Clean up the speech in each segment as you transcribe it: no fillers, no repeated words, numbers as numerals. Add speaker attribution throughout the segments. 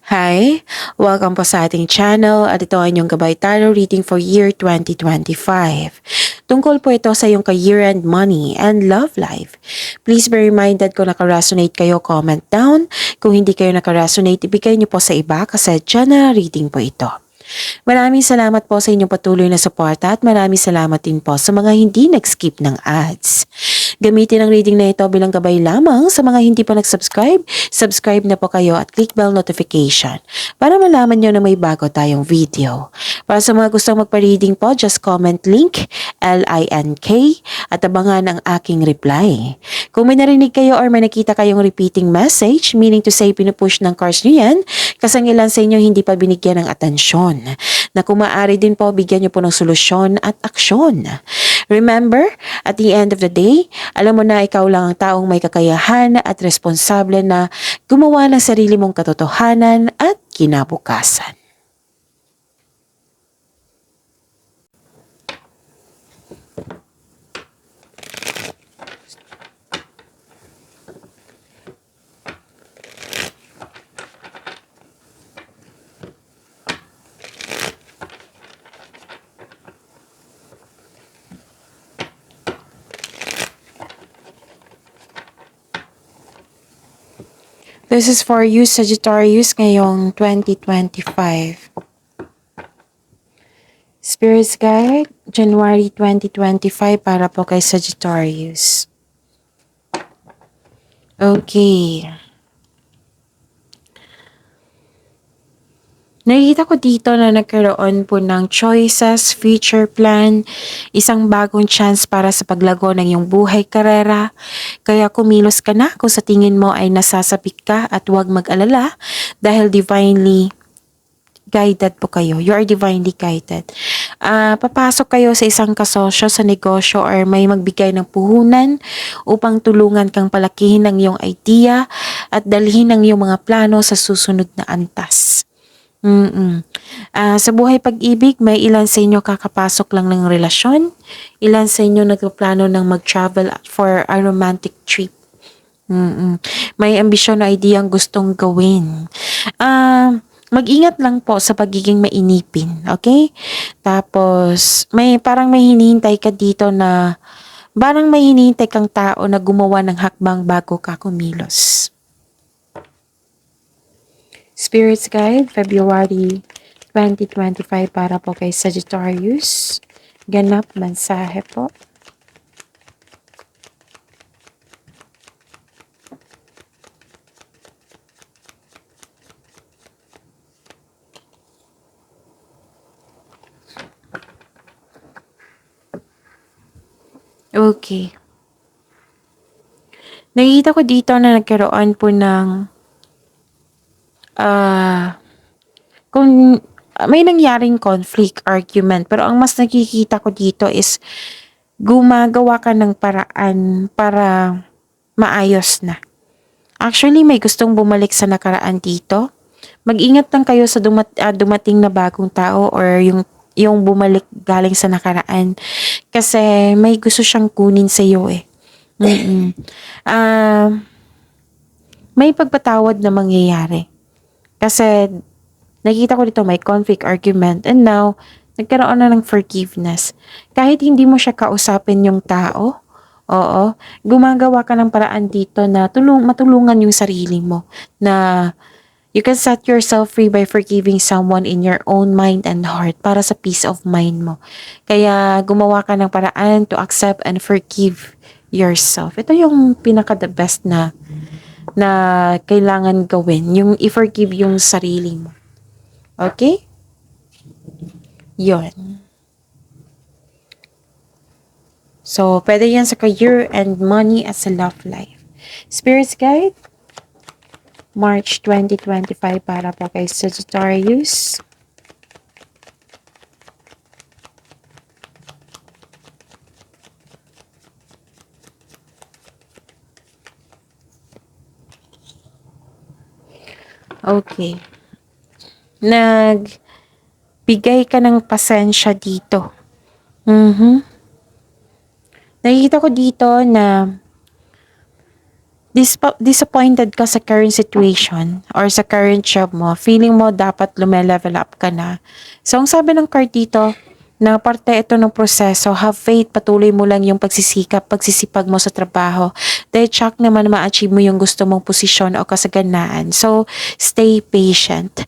Speaker 1: Hi! Welcome po sa ating channel at ito ay inyong Gabay Tarot reading for year 2025. Tungkol po ito sa iyong career and money and love life. Please be reminded kung nakaresonate kayo, comment down. Kung hindi kayo nakaresonate, ibigay niyo po sa iba kasi general reading po ito. Maraming salamat po sa inyong patuloy na suporta at maraming salamat din po sa mga hindi nag-skip ng ads. Gamitin ang reading na ito bilang gabay lamang sa mga hindi pa nag-subscribe. Subscribe na po kayo at click bell notification para malaman nyo na may bago tayong video. Para sa mga gustong magpa-reading po, just comment link LINK at abangan ang aking reply. Kung may narinig kayo or may nakita kayong repeating message, meaning to say pinupush ng cards nyo yan, kasi ang ilan sa inyo hindi pa binigyan ng atensyon. Na kung maaari din po, bigyan nyo po ng solusyon at aksyon. Remember, at the end of the day, alam mo na ikaw lang ang taong may kakayahan at responsable na gumawa ng sarili mong katotohanan at kinabukasan. This is for you, Sagittarius, ngayong 2025. Spirit's Guide, January 2025 para po kay Sagittarius. Okay. Nakikita ko dito na nagkaroon po ng choices, future plan, isang bagong chance para sa paglago ng iyong buhay karera. Kaya kumilos ka na kung sa tingin mo ay nasasapit ka at huwag mag-alala dahil divinely guided po kayo. You are divinely guided. Papasok kayo sa isang kasosyo sa negosyo or may magbigay ng puhunan upang tulungan kang palakihin ang iyong idea at dalhin ang iyong mga plano sa susunod na antas. Sa buhay pag-ibig, may ilan sa inyo kakapasok lang ng relasyon, ilan sa inyo nagplano ng mag-travel for a romantic trip. May ambisyon na idea ang gustong gawin. Mag-ingat lang po sa pagiging mainipin, okay? Tapos, parang may hinihintay ka dito na, parang may hinihintay kang tao na gumawa ng hakbang bago ka kumilos. Spirit's Guide, February 2025 para po kay Sagittarius. Ganap mensahe po. Okay. Nakikita ko dito na nagkaroon po ng kung may nangyaring conflict, argument, pero ang mas nakikita ko dito is gumagawa ka ng paraan para maayos na. Actually, may gustong bumalik sa nakaraan dito. Mag-ingat lang kayo sa dumating na bagong tao or yung bumalik galing sa nakaraan. Kasi may gusto siyang kunin sa iyo eh. May pagpatawad na mangyayari. Kasi nakita ko dito may conflict, argument, and now nagkaroon na ng forgiveness. Kahit hindi mo siya kausapin yung tao, oo, gumagawa ka ng paraan dito na matulungan yung sarili mo na you can set yourself free by forgiving someone in your own mind and heart para sa peace of mind mo. Kaya gumawa ka ng paraan to accept and forgive yourself. Ito yung pinaka-the best na kailangan gawin, yung i-forgive yung sarili mo. Okay? Yun. So, pwede yan sa career and money as a love life. Spirit's Guide, March 2025 para po kay Sagittarius. Okay. Nagbigay ka ng pasensya dito. Nakikita ko dito na Disappointed ka sa current situation or sa current job mo, feeling mo dapat lume-level up ka na. So, ang sabi ng card dito, na parte ito ng proseso, have faith, patuloy mo lang yung pagsisikap, pagsisipag mo sa trabaho. Dahil tsak naman ma-achieve mo yung gusto mong posisyon o kasaganaan. So, stay patient.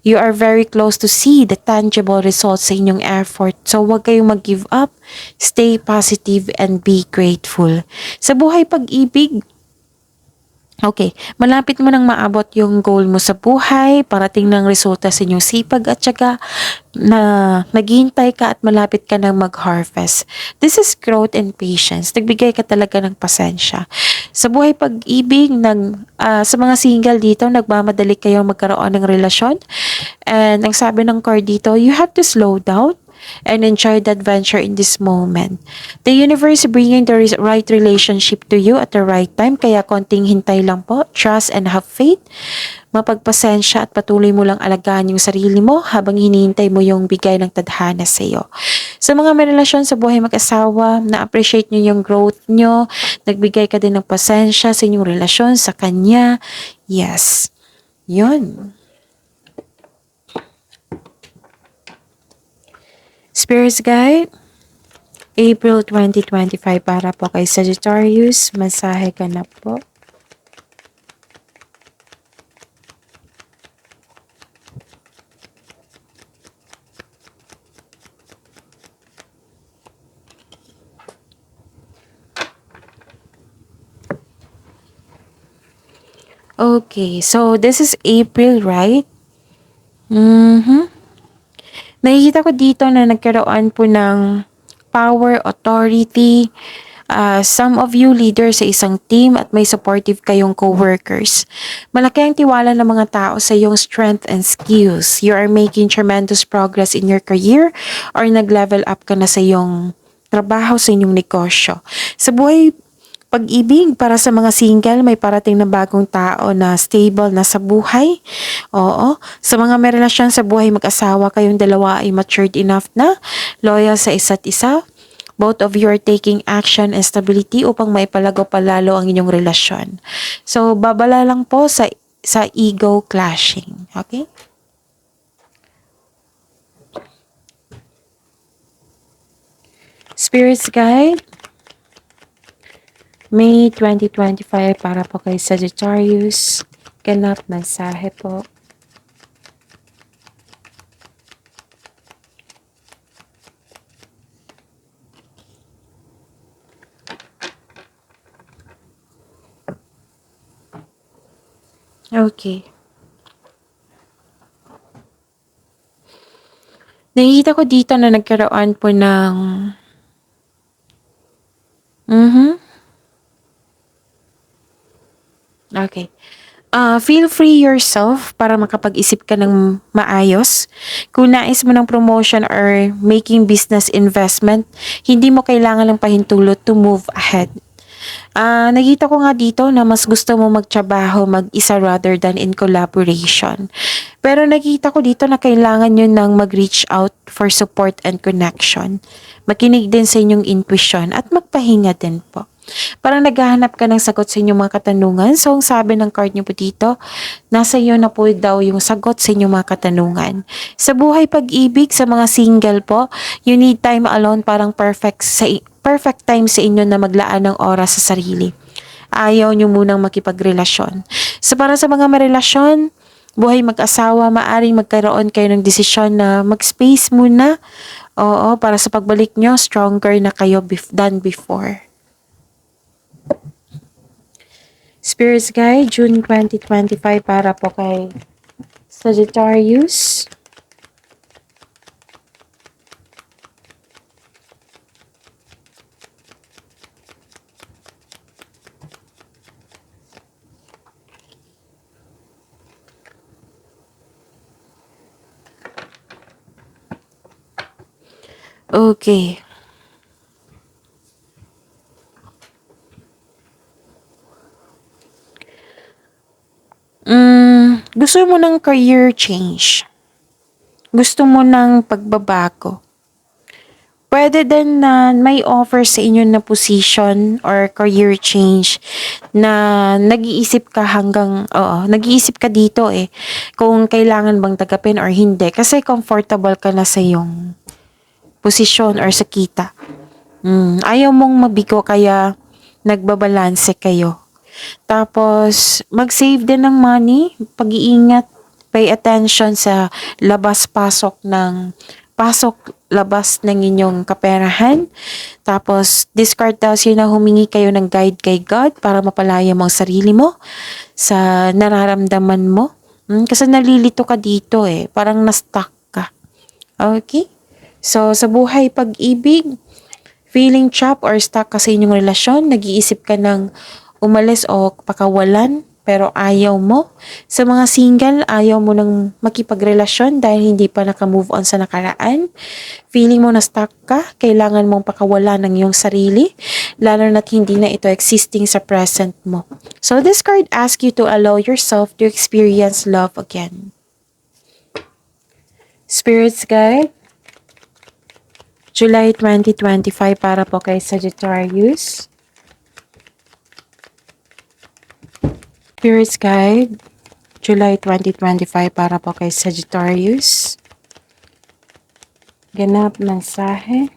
Speaker 1: You are very close to see the tangible results sa inyong effort. So, huwag kayong mag-give up. Stay positive and be grateful. Sa buhay pag-ibig, okay, malapit mo nang maabot yung goal mo sa buhay, parating ng resulta sa inyong sipag at syaga na naghihintay ka at malapit ka nang mag-harvest. This is growth and patience. Nagbigay ka talaga ng pasensya. Sa buhay pag-ibig, sa mga single dito, nagmamadali kayong magkaroon ng relasyon. And ang sabi ng card dito, you have to slow down and enjoy the adventure in this moment. The universe bringing the right relationship to you at the right time, kaya konting hintay lang po, trust and have faith, mapagpasensya at patuloy mo lang alagaan yung sarili mo habang hinihintay mo yung bigay ng tadhana sa iyo. Sa mga may relasyon sa buhay mag-asawa, na-appreciate nyo yung growth nyo, nagbigay ka din ng pasensya sa inyong relasyon sa kanya. Yes. Yun. Spirits Guide, April 2025 para po kay Sagittarius. Masahe ka na po. Okay, so this is April, right? Nakikita ko dito na nagkaroon po ng power, authority, some of you leaders sa isang team at may supportive kayong co-workers. Malaki ang tiwala ng mga tao sa iyong strength and skills. You are making tremendous progress in your career or nag-level up ka na sa iyong trabaho, sa inyong negosyo. Sa buhay pag-ibig, para sa mga single, may parating na bagong tao na stable na sa buhay. Oo. Sa mga may relasyon sa buhay mag-asawa, kayong dalawa ay matured enough na, loyal sa isa't isa. Both of you are taking action and stability upang maipalago palalo ang inyong relasyon. So, babala lang po sa ego clashing. Okay? Spirits Guide, May 2025 para po kay Sagittarius. Ganap mensahe po. Okay. Nakikita ko dito na nagkaroon po ng Okay. Feel free yourself para makapag-isip ka ng maayos. Kung nais mo ng promotion or making business investment, hindi mo kailangan ng pahintulot to move ahead. Nakita ko nga dito na mas gusto mo magtrabaho mag-isa rather than in collaboration. Pero nakita ko dito na kailangan nyo nang mag-reach out for support and connection. Makinig din sa inyong intuition at magpahinga din po. Parang naghahanap ka ng sagot sa inyong mga katanungan. So, ang sabi ng card nyo po dito, nasa iyo na po daw yung sagot sa inyong mga katanungan. Sa buhay pag-ibig, sa mga single po, you need time alone, parang perfect time sa inyo na maglaan ng oras sa sarili. Ayaw nyo munang makipagrelasyon. So, para sa mga marelasyon, buhay mag-asawa, maaring magkaroon kayo ng desisyon na mag-space muna. Oo, para sa pagbalik nyo, stronger na kayo than before. Spirits Guide, June 2025 para po kay Sagittarius. Okay. Gusto mo ng career change. Gusto mo ng pagbabago. Pwede din na may offer sa inyo na position or career change na nag-iisip ka nag-iisip ka dito kung kailangan bang tagapin or hindi kasi comfortable ka na sa yung posisyon or sa kita. Ayaw mong mabigo kaya nagbabalanse kayo. Tapos, mag-save din ng money, pag-iingat, pay attention sa labas ng inyong kaperahan. Tapos, discard daw na humingi kayo ng guide kay God para mapalaya mo ang sarili mo sa nararamdaman mo. Kasi nalilito ka dito parang na-stuck ka. Okay? So, sa buhay pag-ibig, feeling trapped or stuck ka sa inyong relasyon, nag-iisip ka ng umalis o pakawalan, pero ayaw mo. Sa mga single, ayaw mo nang makipagrelasyon dahil hindi pa naka-move on sa nakaraan. Feeling mo na stuck ka, kailangan mong pakawalan ng iyong sarili, lalo na't hindi na ito existing sa present mo. So this card asks you to allow yourself to experience love again. Spirits Guide, July 2025 para po kay Sagittarius. Spirits Guide, July 2025 para po kay Sagittarius. Ganap mensahe.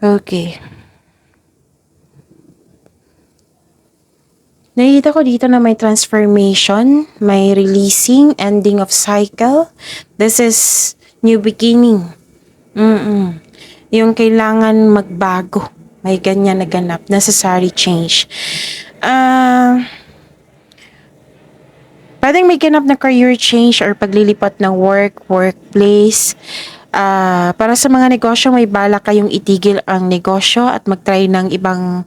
Speaker 1: Okay. Nakikita ko dito na may transformation, may releasing, ending of cycle. This is new beginning. Yung kailangan magbago. May ganyan na ganap. Necessary change. Pwedeng may ganap na career change or paglilipat ng workplace. Para sa mga negosyo, may balak kayong itigil ang negosyo at mag-try ng ibang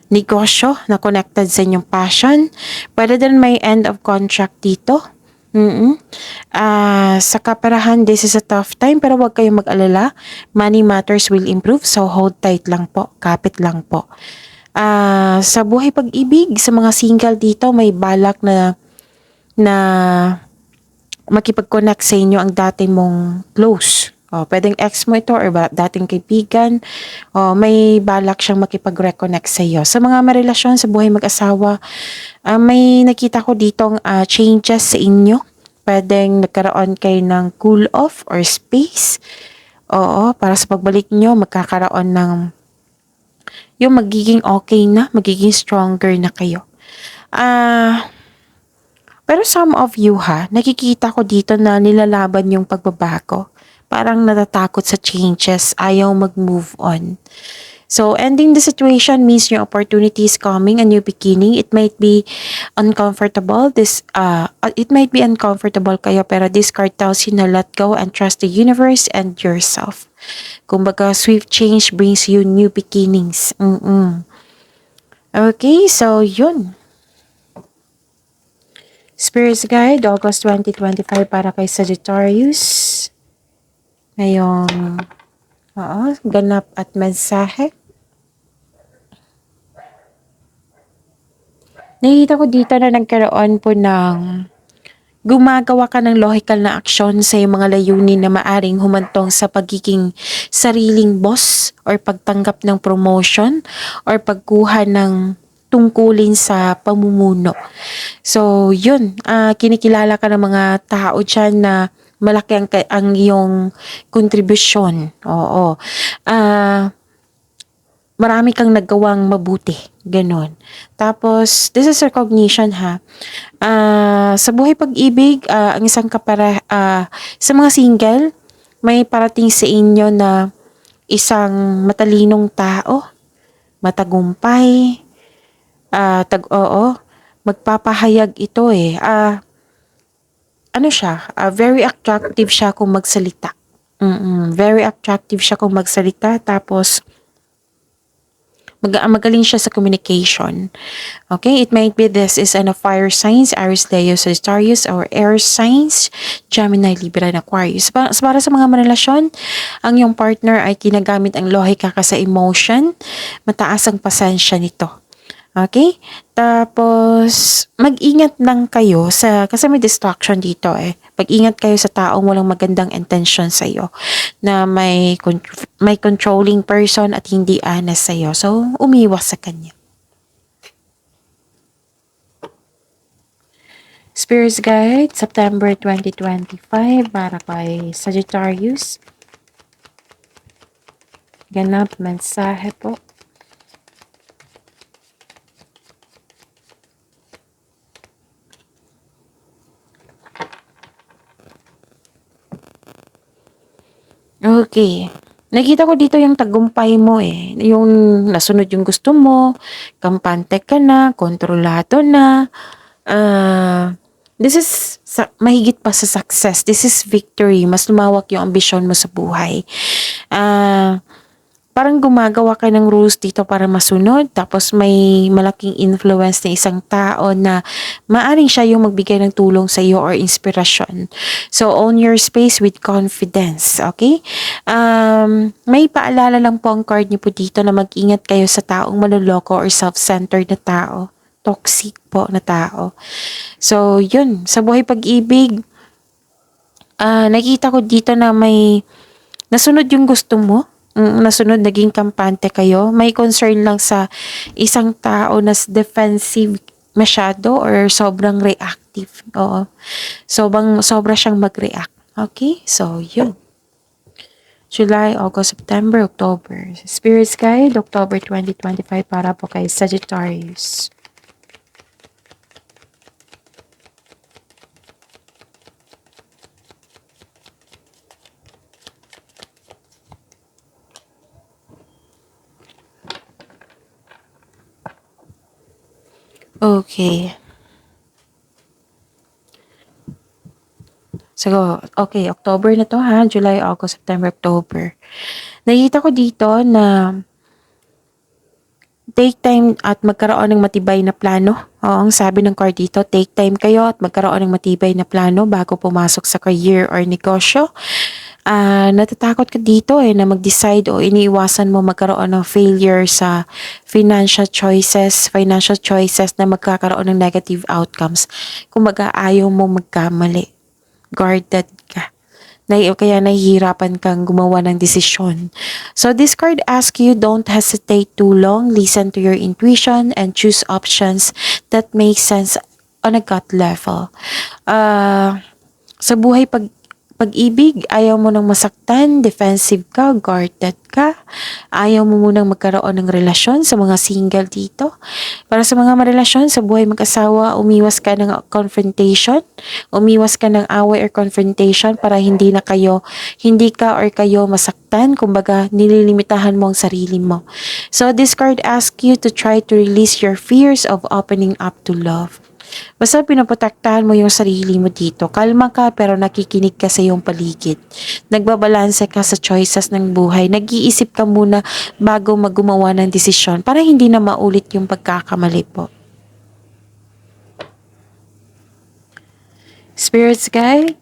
Speaker 1: negosyo na connected sa inyong passion. Pwede din may end of contract dito. Sa kaperahan, this is a tough time pero huwag kayong mag-alala. Money matters will improve, so hold tight lang po. Kapit lang po. Sa buhay pag-ibig, sa mga single dito, may balak na makipag-connect sa inyo ang dati mong close. Pwedeng ex mo ito or dating kaibigan. May balak siyang makipag-reconnect sa iyo. Sa mga marelasyon sa buhay mag-asawa, may nakita ko ditong changes sa inyo. Pwedeng nagkaroon kayo ng cool off or space. Para sa pagbalik nyo, magkakaroon ng yung magiging okay na, magiging stronger na kayo. Pero some of you nakikita ko dito na nilalaban yung pagbabago. Parang natatakot sa changes, ayaw mag-move on. So, ending the situation means new opportunity is coming, a new beginning. It might be uncomfortable. It might be uncomfortable kayo, pero this card tells you na let go and trust the universe and yourself. Kumbaga, swift change brings you new beginnings. Okay, so yun. Spirits Guide, August 2025 para kay Sagittarius. Ngayong ganap at mensahe. Nakita ko dito na nagkaroon po ng gumagawa ka ng logical na aksyon sa iyong mga layunin na maaring humantong sa pagiging sariling boss or pagtanggap ng promotion or pagkuha ng tungkulin sa pamumuno. So, yun. Kinikilala ka ng mga tao dyan na malaki ang iyong kontribusyon. Marami kang nagawang mabuti. Ganon. Tapos, this is recognition sa buhay pag-ibig, ang isang sa mga single, may parating sa inyo na isang matalinong tao, matagumpay, magpapahayag ito very attractive siya kung magsalita. Very attractive siya kung magsalita. Tapos, magaling siya sa communication. Okay, it might be this is a fire signs, Aries, Leo, Sagittarius, or air signs, Gemini, Libra, and Aquarius. Para sa mga marelasyon, ang iyong partner ay kinagamit ang lohika ka sa emotion. Mataas ang pasensya nito. Okay? Tapos, mag-ingat lang kayo kasi may distraction dito eh. Mag-ingat kayo sa taong walang magandang intention sa iyo na may controlling person at hindi honest sa iyo. So, umiwas sa kanya. Spirits Guide, September 2025 para kay Sagittarius. Ganap mensahe po. Okay. Nakita ko dito yung tagumpay mo eh. Yung nasunod yung gusto mo, kampante ka na, kontrolado na. This is mahigit pa sa success. This is victory. Mas lumawak yung ambisyon mo sa buhay. Parang gumagawa ka ng rules dito para masunod. Tapos may malaking influence na isang tao na maaring siya yung magbigay ng tulong sa iyo or inspirasyon. So, own your space with confidence. Okay? May paalala lang po ang card niyo po dito na mag-ingat kayo sa taong maluloko or self-centered na tao. Toxic po na tao. So, yun. Sa buhay pag-ibig, nakita ko dito na may nasunod yung gusto mo. Nasunod, naging kampante kayo. May concern lang sa isang tao na defensive masyado or sobrang reactive. Oo. Sobra siyang mag-react. Okay? So, yun. July, August, September, October. Spirits Guide, October 2025 para po kay Sagittarius. Okay. So, okay, October na to ha. July, August, September, October. Nakita ko dito na take time at magkaroon ng matibay na plano. Oo, ang sabi ng card dito, take time kayo at magkaroon ng matibay na plano bago pumasok sa career or negosyo. Natatakot ka dito na mag-decide o iniiwasan mo magkaroon ng failure sa financial choices na magkakaroon ng negative outcomes. Kumbaga, ayaw mo magkamali. Guarded ka. Kaya nahihirapan kang gumawa ng desisyon. So this card asks you, don't hesitate too long, listen to your intuition, and choose options that make sense on a gut level. Sa buhay pag-ibig, ayaw mo nang masaktan, defensive ka, guarded ka. Ayaw mo munang magkaroon ng relasyon sa mga single dito. Para sa mga marelasyon sa buhay mag-asawa, umiwas ka ng confrontation, umiwas ka ng away or confrontation para hindi ka or kayo masaktan. Kumbaga, nililimitahan mo ang sarili mo. So this card asks you to try to release your fears of opening up to love. Basta pinoprotektahan mo yung sarili mo dito. Kalma ka pero nakikinig ka sa iyong paligid. Nagbabalanse ka sa choices ng buhay. Nag-iisip ka muna bago maggumawa ng desisyon para hindi na maulit yung pagkakamali po. Spirits Guide,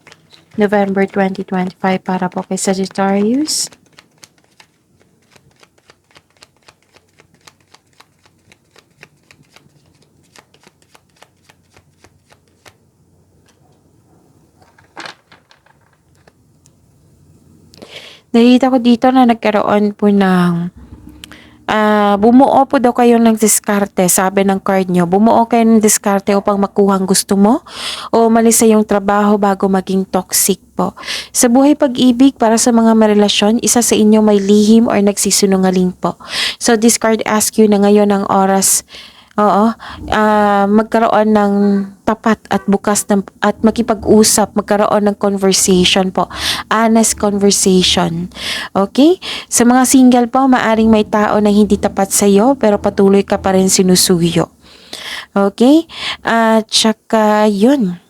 Speaker 1: November 2025 para po kay Sagittarius. Nakita ko dito na nagkaroon po ng bumuo po daw kayo ng diskarte, sabi ng card nyo. Bumuo kayo ng diskarte upang makuha ang gusto mo o umalis sa iyong trabaho bago maging toxic po. Sa buhay pag-ibig, para sa mga marelasyon, isa sa inyo may lihim or nagsisinungaling po. So this card asks you na ngayon ang oras magkaroon ng tapat at bukas at makipag-usap, magkaroon ng conversation po. Honest conversation. Okay? Sa mga single po, maaring may tao na hindi tapat sa iyo pero patuloy ka pa rin sinusuyo. Okay? At saka yun.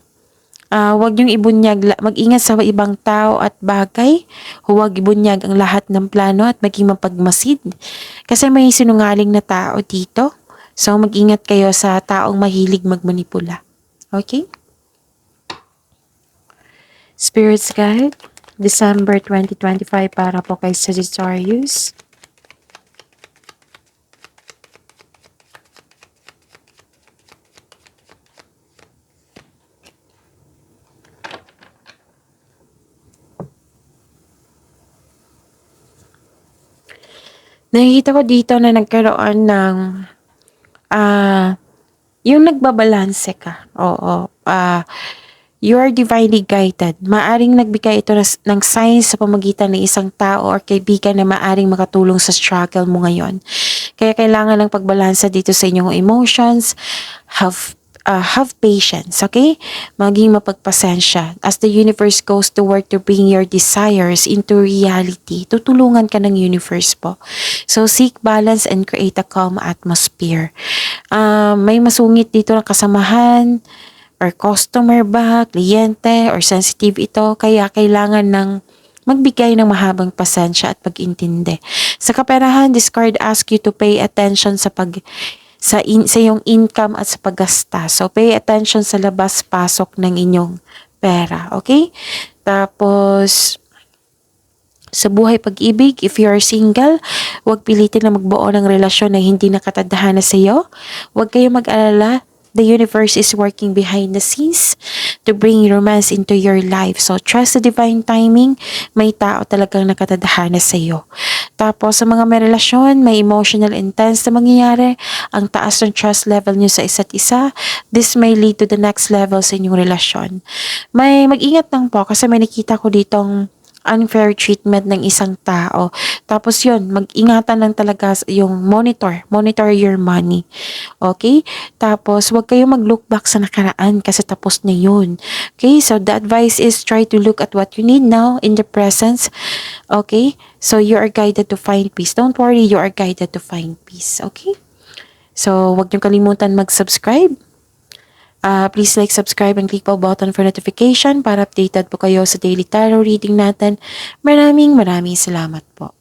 Speaker 1: Huwag niyong ibunyag, mag-ingat sa ibang tao at bagay. Huwag ibunyag ang lahat ng plano at maging mapagmasid. Kasi may sinungaling na tao dito. So, mag-ingat kayo sa taong mahilig magmanipula. Okay? Spirits Guide, December 2025 para po kay Sagittarius. Nakikita ko dito na nagkaroon ng yung nagbabalanse ka. Oo. You are divinely guided. Maaring nagbigay ito ng signs sa pamagitan ng isang tao or kaibigan na maaring makatulong sa struggle mo ngayon. Kaya kailangan ng pagbalansa dito sa inyong emotions. Have patience, okay? Maging mapagpasensya. As the universe goes to work to bring your desires into reality, tutulungan ka ng universe po. So, seek balance and create a calm atmosphere. May masungit dito na kasamahan, or customer ba, kliyente, or sensitive ito, kaya kailangan ng magbigay ng mahabang pasensya at pag-intindi. Sa kaperahan, this card asks you to pay attention sa iyong income at sa paggasta. So, pay attention sa labas-pasok ng inyong pera. Okay? Tapos, sa buhay pag-ibig, if you are single, huwag pilitin na magbuo ng relasyon na hindi nakatadhana sa iyo. Huwag kayong mag-alala. The universe is working behind the scenes to bring romance into your life. So, trust the divine timing. May tao talagang nakatadhana sa iyo. Tapos, sa mga may relasyon, may emotional intense na mangyayari. Ang taas ng trust level nyo sa isa't isa. This may lead to the next level sa inyong relasyon. Mag-ingat lang po kasi may nakita ko ditong unfair treatment ng isang tao. Tapos yun, mag-ingatan lang talaga yung monitor your money. Okay? Tapos, huwag kayong mag-look back sa nakaraan kasi tapos na yun. Okay? So, the advice is try to look at what you need now in the present. Okay? So, you are guided to find peace. Don't worry, you are guided to find peace. Okay? So, huwag niyong kalimutan mag-subscribe. Please like, subscribe, and click po button for notification para updated po kayo sa daily tarot reading natin. Maraming salamat po.